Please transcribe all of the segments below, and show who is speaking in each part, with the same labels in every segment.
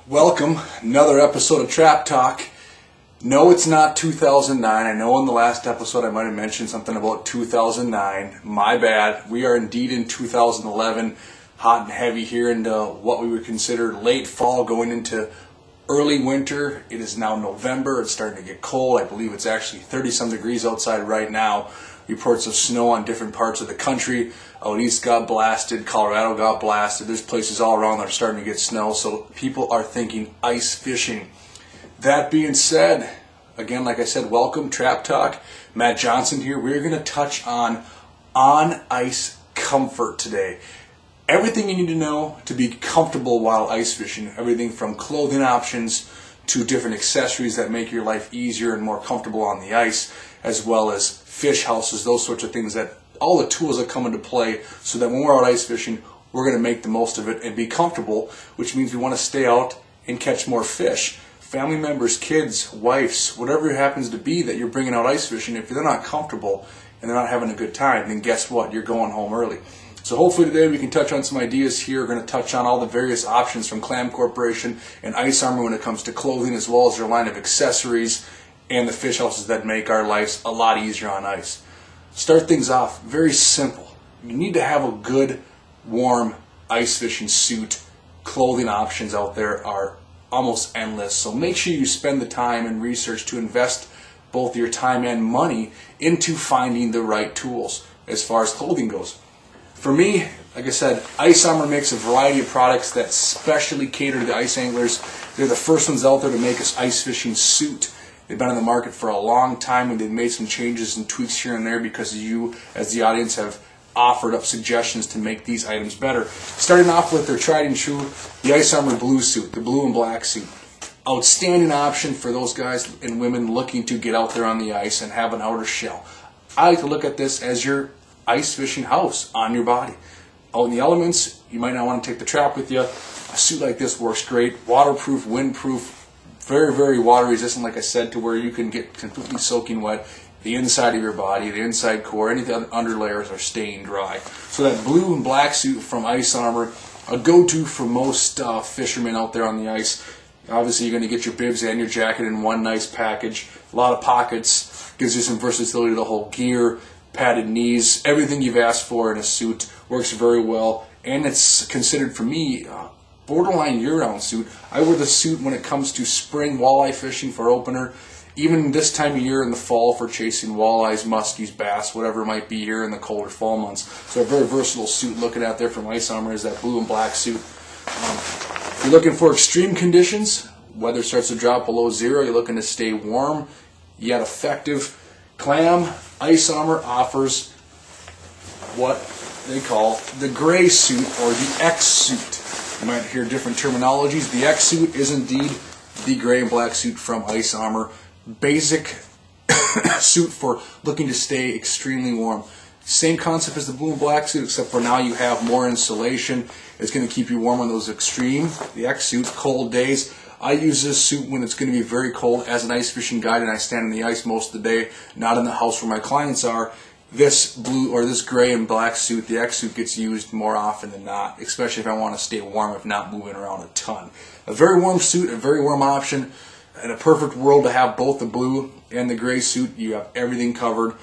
Speaker 1: Welcome, another episode of Trap Talk. No, it's not 2009. I know in the last episode I might have mentioned something about 2009. My bad. We are indeed in 2011, hot and heavy here into what we would consider late fall going into early winter. It is now November. It's starting to get cold. I believe it's actually 30-some degrees outside right now. Reports of snow on different parts of the country. Out east got blasted, Colorado got blasted. There's places all around that are starting to get snow, so people are thinking ice fishing. That being said, again, like I said, welcome, Trap Talk. Matt Johnson here. We're going to touch on ice comfort today. Everything you need to know to be comfortable while ice fishing. Everything from clothing options to different accessories that make your life easier and more comfortable on the ice, as well as fish houses, those sorts of things, that all the tools that come into play so that when we're out ice fishing, we're going to make the most of it and be comfortable, which means we want to stay out and catch more fish. Family members, kids, wives, whatever it happens to be that you're bringing out ice fishing, if they're not comfortable and they're not having a good time, then guess what? You're going home early. So hopefully today we can touch on some ideas here. We're going to touch on all the various options from Clam Corporation and Ice Armor when it comes to clothing, as well as their line of accessories and the fish houses that make our lives a lot easier on ice. Start things off very simple. You need to have a good, warm ice fishing suit. Clothing options out there are almost endless, so make sure you spend the time and research to invest both your time and money into finding the right tools as far as clothing goes. For me, like I said, Ice Armor makes a variety of products that specially cater to the ice anglers. They're the first ones out there to make us ice fishing suit. They've been on the market for a long time, and they've made some changes and tweaks here and there because you, as the audience, have offered up suggestions to make these items better. Starting off with their tried and true, the Ice Armor blue suit, the blue and black suit. Outstanding option for those guys and women looking to get out there on the ice and have an outer shell. I like to look at this as your ice fishing house on your body. Out in the elements, you might not want to take the trap with you. A suit like this works great. Waterproof, windproof, very, very water resistant, like I said, to where you can get completely soaking wet. The inside of your body, the inside core, any of the under layers are staying dry. So that blue and black suit from Ice Armor, a go-to for most fishermen out there on the ice. Obviously, you're going to get your bibs and your jacket in one nice package. A lot of pockets, gives you some versatility to the whole gear, padded knees, everything you've asked for in a suit. Works very well, and it's considered, for me, borderline year-round suit. I wear the suit when it comes to spring walleye fishing for opener, even this time of year in the fall for chasing walleyes, muskies, bass, whatever it might be here in the colder fall months. So a very versatile suit. Looking out there from Ice Armor is that blue and black suit. If you're looking for extreme conditions, weather starts to drop below zero, you're looking to stay warm yet effective, Clam Ice Armor offers what they call the gray suit or the X suit. You might hear different terminologies. The X suit is indeed the gray and black suit from Ice Armor. Basic suit for looking to stay extremely warm. Same concept as the blue and black suit, except for now you have more insulation. It's going to keep you warm on those extreme, the X suit, cold days. I use this suit when it's going to be very cold as an ice fishing guide, and I stand in the ice most of the day, not in the house where my clients are. This blue or this gray and black suit, the X suit, gets used more often than not, especially if I want to stay warm, if not moving around a ton. A very warm suit, a very warm option. In a perfect world to have both the blue and the gray suit, you have everything covered.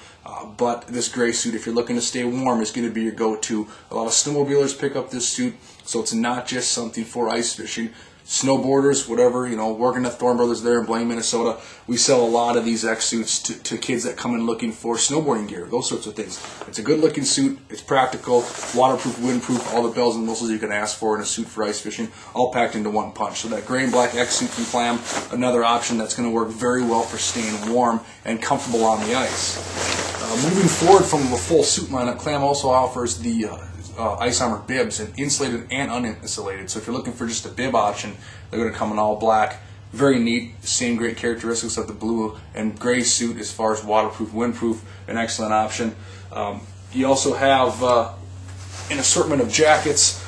Speaker 1: But this gray suit, if you're looking to stay warm, is going to be your go-to. A lot of snowmobilers pick up this suit, so it's not just something for ice fishing. Snowboarders, whatever, working at Thorn Brothers there in Blaine, Minnesota, we sell a lot of these X suits to kids that come in looking for snowboarding gear, those sorts of things. It's a good looking suit, it's practical, waterproof, windproof, all the bells and whistles you can ask for in a suit for ice fishing, all packed into one punch. So that gray and black X suit from Clam, another option that's going to work very well for staying warm and comfortable on the ice. Moving forward from the full suit lineup, Clam also offers the Ice Armor bibs, and insulated and uninsulated. So if you're looking for just a bib option, they're going to come in all black. Very neat, same great characteristics of the blue and gray suit as far as waterproof, windproof, an excellent option. You also have an assortment of jackets.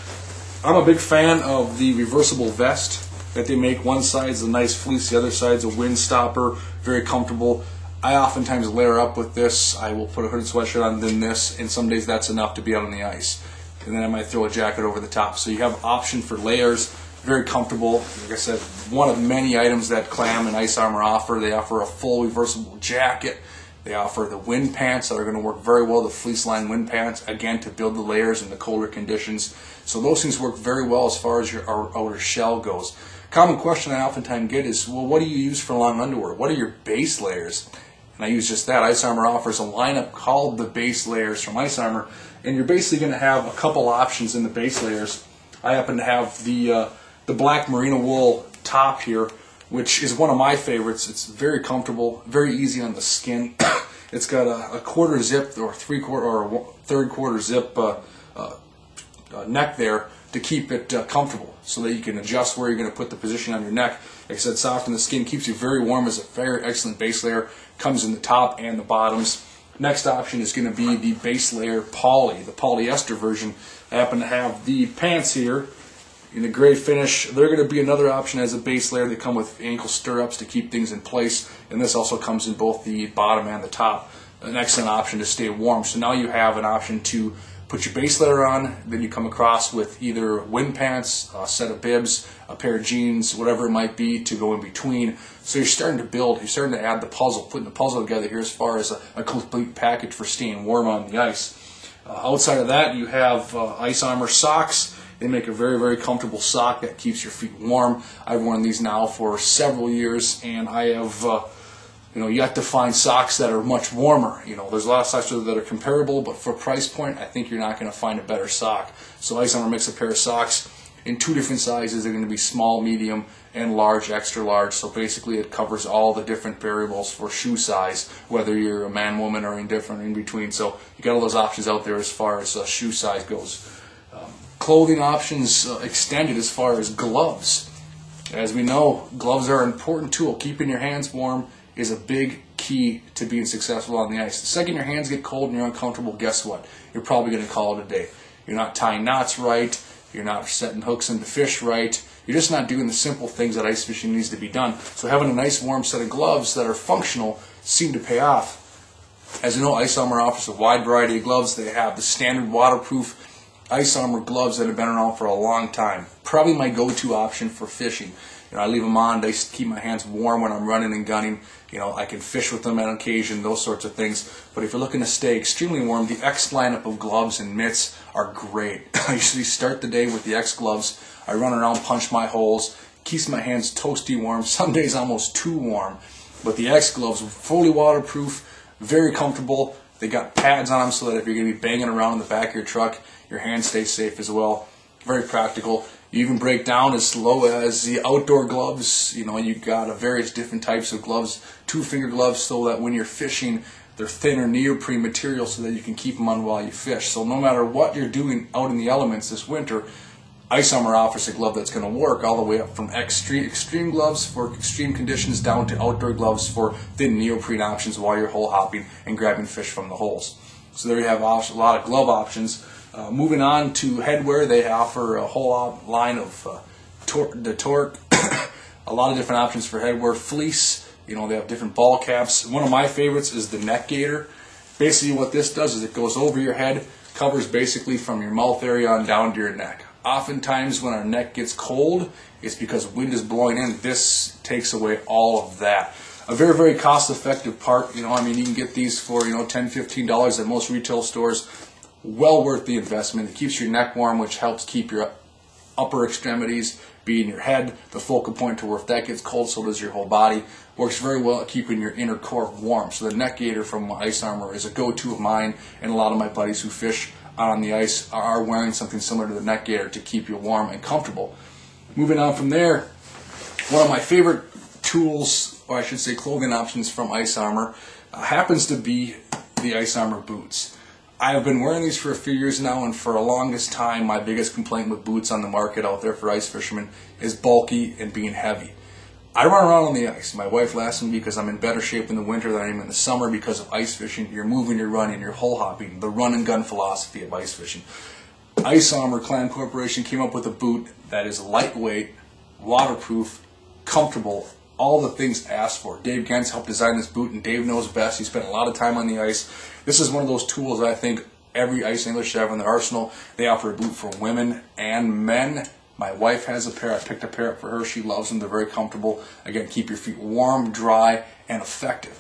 Speaker 1: I'm a big fan of the reversible vest that they make. One side's a nice fleece, the other side's a wind stopper, very comfortable. I oftentimes layer up with this. I will put a hooded sweatshirt on, then this, and some days that's enough to be out on the ice. And then I might throw a jacket over the top. So you have option for layers. very comfortable. Like I said, one of many items that Clam and Ice Armor offer. They offer a full reversible jacket. They offer the wind pants that are going to work very well, the fleece line wind pants, again, to build the layers in the colder conditions. So those things work very well as far as your outer shell goes. Common question I oftentimes get is, well, what do you use for long underwear? What are your base layers? And I use just that. Ice Armor offers a lineup called the base layers from Ice Armor, and you're basically going to have a couple options in the base layers. I happen to have the black merino wool top here, which is one of my favorites. It's very comfortable, very easy on the skin. It's got a quarter zip or third quarter zip neck there to keep it comfortable, so that you can adjust where you're going to put the position on your neck. Like I said, soft on the skin, keeps you very warm. Is a very excellent base layer. Comes in the top and the bottoms. Next option is going to be the base layer poly, the polyester version. I happen to have the pants here in a gray finish. They're going to be another option as a base layer. They come with ankle stirrups to keep things in place, and this also comes in both the bottom and the top. An excellent option to stay warm. So now you have an option to put your base layer on, then you come across with either wind pants, a set of bibs, a pair of jeans, whatever it might be to go in between. So you're starting to build, you're starting to add the puzzle, putting the puzzle together here as far as a complete package for staying warm on the ice. Outside of that, you have Ice Armor socks. They make a very, very comfortable sock that keeps your feet warm. I've worn these now for several years, and I have yet to find socks that are much warmer. There's a lot of socks that are comparable, but for price point, I think you're not going to find a better sock. So Ice Armor makes a pair of socks in two different sizes. They're going to be small, medium, and large, extra large. So basically it covers all the different variables for shoe size, whether you're a man, woman, or indifferent in between. So you got all those options out there as far as shoe size goes. Clothing options extended as far as gloves. As we know, gloves are an important tool. Keeping your hands warm is a big key to being successful on the ice. The second your hands get cold and you're uncomfortable, guess what? You're probably going to call it a day. You're not tying knots right. You're not setting hooks into fish right. You're just not doing the simple things that ice fishing needs to be done. So having a nice warm set of gloves that are functional seem to pay off. As you know, Ice Armor offers a wide variety of gloves. They have the standard waterproof Ice Armor gloves that have been around for a long time. Probably my go-to option for fishing. I leave them on. They keep my hands warm when I'm running and gunning. I can fish with them on occasion, those sorts of things. But if you're looking to stay extremely warm, the X lineup of gloves and mitts are great. I usually start the day with the X gloves. I run around, punch my holes, keeps my hands toasty warm, some days almost too warm. But the X gloves, fully waterproof, very comfortable. They got pads on them so that if you're going to be banging around in the back of your truck, your hands stay safe as well. Very practical. You even break down as low as the outdoor gloves. You've got various different types of gloves, 2-finger gloves, so that when you're fishing, they're thinner neoprene material so that you can keep them on while you fish. So no matter what you're doing out in the elements this winter, Ice Armor offers a glove that's going to work all the way up from extreme gloves for extreme conditions down to outdoor gloves for thin neoprene options while you're hole hopping and grabbing fish from the holes. So there you have a lot of glove options. Moving on to headwear, they offer a whole line of the Torque, a lot of different options for headwear. Fleece, they have different ball caps. One of my favorites is the Neck Gaiter. Basically what this does is it goes over your head, covers basically from your mouth area on down to your neck. Oftentimes when our neck gets cold, it's because wind is blowing in. This takes away all of that. A very, very cost-effective part. You can get these for $10, $15 at most retail stores. Well worth the investment. It keeps your neck warm, which helps keep your upper extremities, being your head, the focal point to where if that gets cold, so does your whole body. Works very well at keeping your inner core warm. So the Neck Gaiter from Ice Armor is a go-to of mine, and a lot of my buddies who fish on the ice are wearing something similar to the Neck Gaiter to keep you warm and comfortable. Moving on from there, one of my favorite tools, or I should say clothing options from Ice Armor, happens to be the Ice Armor boots. I have been wearing these for a few years now, and for the longest time, my biggest complaint with boots on the market out there for ice fishermen is bulky and being heavy. I run around on the ice. My wife laughs at me because I'm in better shape in the winter than I am in the summer because of ice fishing. You're moving, you're running, you're hole hopping, the run and gun philosophy of ice fishing. Ice Armor Clam Corporation came up with a boot that is lightweight, waterproof, comfortable, all the things asked for. Dave Gens helped design this boot, and Dave knows best. He spent a lot of time on the ice. This is one of those tools that I think every ice angler should have in their arsenal. They offer a boot for women and men. My wife has a pair. I picked a pair up for her. She loves them. They're very comfortable. Again, keep your feet warm, dry, and effective.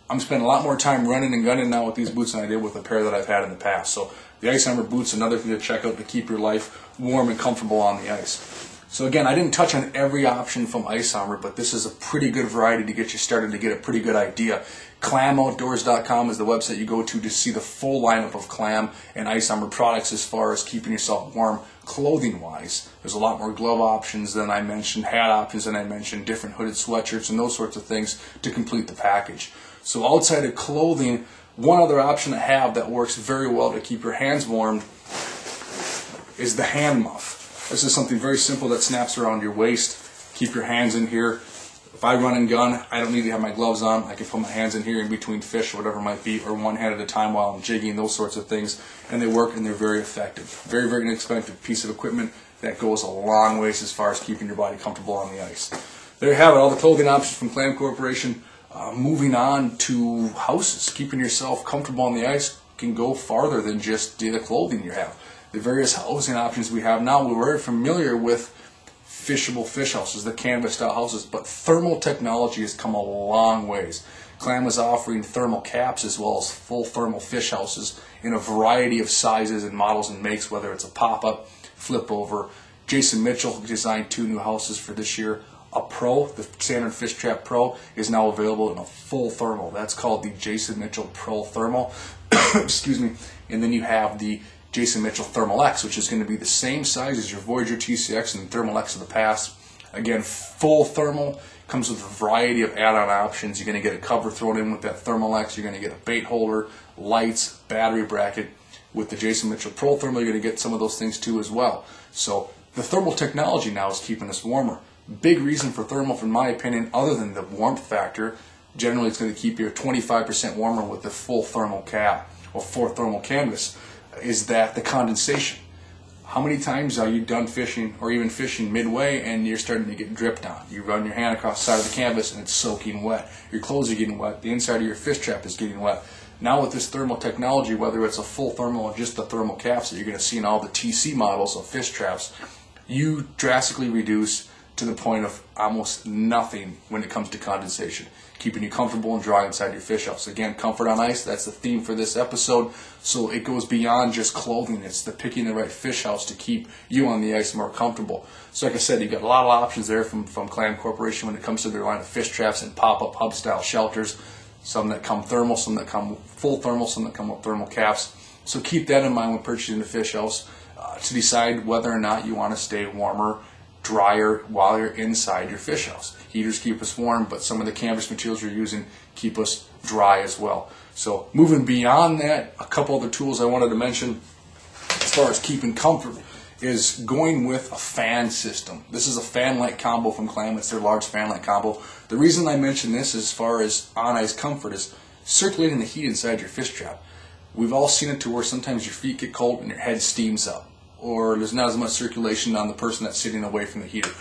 Speaker 1: I'm spending a lot more time running and gunning now with these boots than I did with a pair that I've had in the past. So the Ice Armor boots, another thing to check out to keep your life warm and comfortable on the ice. So again, I didn't touch on every option from Ice Armor, but this is a pretty good variety to get you started, to get a pretty good idea. ClamOutdoors.com is the website you go to see the full lineup of Clam and Ice Armor products as far as keeping yourself warm clothing-wise. There's a lot more glove options than I mentioned, hat options than I mentioned, different hooded sweatshirts and those sorts of things to complete the package. So outside of clothing, one other option I have that works very well to keep your hands warm is the hand muff. This is something very simple that snaps around your waist. Keep your hands in here. If I run and gun, I don't need to have my gloves on. I can put my hands in here in between fish or whatever it might be, or one hand at a time while I'm jigging, those sorts of things. And they work and they're very effective. Very, very inexpensive piece of equipment that goes a long ways as far as keeping your body comfortable on the ice. There you have it, all the clothing options from Clam Corporation. Moving on to houses. Keeping yourself comfortable on the ice can go farther than just the clothing you have. The various housing options we have now, we're very familiar with fishable fish houses, the canvas style houses, but thermal technology has come a long ways. Clam is offering thermal caps as well as full thermal fish houses in a variety of sizes and models and makes, whether it's a pop-up, flip over. Jason Mitchell designed 2 new houses for this year. A Pro, the Standard Fish Trap Pro, is now available in a full thermal. That's called the Jason Mitchell Pro Thermal. Excuse me. And then you have the Jason Mitchell Thermal X, which is going to be the same size as your Voyager TCX and Thermal X of the past. Again, full thermal, comes with a variety of add-on options. You're going to get a cover thrown in with that Thermal X. You're going to get a bait holder, lights, battery bracket. With the Jason Mitchell Pro Thermal, you're going to get some of those things too as well. So the thermal technology now is keeping us warmer. Big reason for thermal, in my opinion, other than the warmth factor, generally it's going to keep you 25% warmer with the full thermal cap or full thermal canvas, is that the condensation. How many times are you done fishing or even fishing midway and you're starting to get dripped on? You run your hand across the side of the canvas and it's soaking wet. Your clothes are getting wet. The inside of your fish trap is getting wet. Now with this thermal technology, whether it's a full thermal or just the thermal caps that you're going to see in all the TC models of fish traps, you drastically reduce to the point of almost nothing when it comes to condensation, keeping you comfortable and dry inside your fish house. Again, comfort on ice, that's the theme for this episode, so it goes beyond just clothing. It's the picking the right fish house to keep you on the ice more comfortable. So like I said, you've got a lot of options there from Clam Corporation when it comes to their line of fish traps and pop-up hub style shelters, some that come thermal, some that come full thermal, some that come with thermal caps. So keep that in mind when purchasing the fish house to decide whether or not you want to stay warmer, drier while you're inside your fish house. Heaters keep us warm, but some of the canvas materials you're using keep us dry as well. So moving beyond that, a couple other tools I wanted to mention as far as keeping comfort is going with a fan system. This is a fan light combo from Clam. It's their large fan light combo. The reason I mention this as far as on ice comfort is circulating the heat inside your fish trap. We've all seen it to where sometimes your feet get cold and your head steams up, or there's not as much circulation on the person that's sitting away from the heater.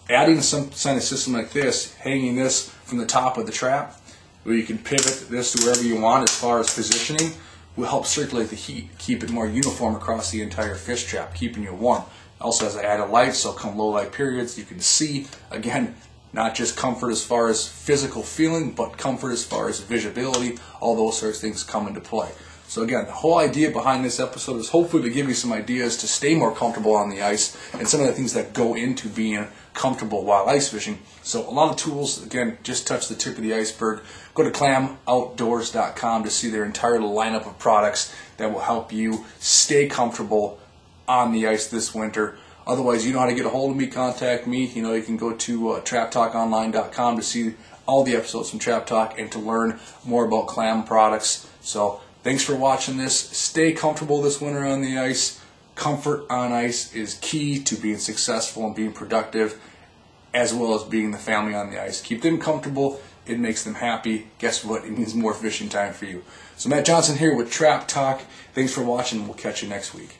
Speaker 1: Adding some kind of system like this, hanging this from the top of the trap, where you can pivot this to wherever you want as far as positioning, will help circulate the heat, keep it more uniform across the entire fish trap, keeping you warm. Also has added light, so come low light periods, you can see. Again, not just comfort as far as physical feeling, but comfort as far as visibility. All those sorts of things come into play. So again, the whole idea behind this episode is hopefully to give you some ideas to stay more comfortable on the ice and some of the things that go into being comfortable while ice fishing. So a lot of tools, again, just touch the tip of the iceberg. Go to clamoutdoors.com to see their entire lineup of products that will help you stay comfortable on the ice this winter. Otherwise, you know how to get a hold of me, contact me. You know, you can go to traptalkonline.com to see all the episodes from Trap Talk and to learn more about Clam products. So thanks for watching this. Stay comfortable this winter on the ice. Comfort on ice is key to being successful and being productive, as well as being the family on the ice. Keep them comfortable. It makes them happy. Guess what? It means more fishing time for you. So Matt Johnson here with Trap Talk. Thanks for watching. We'll catch you next week.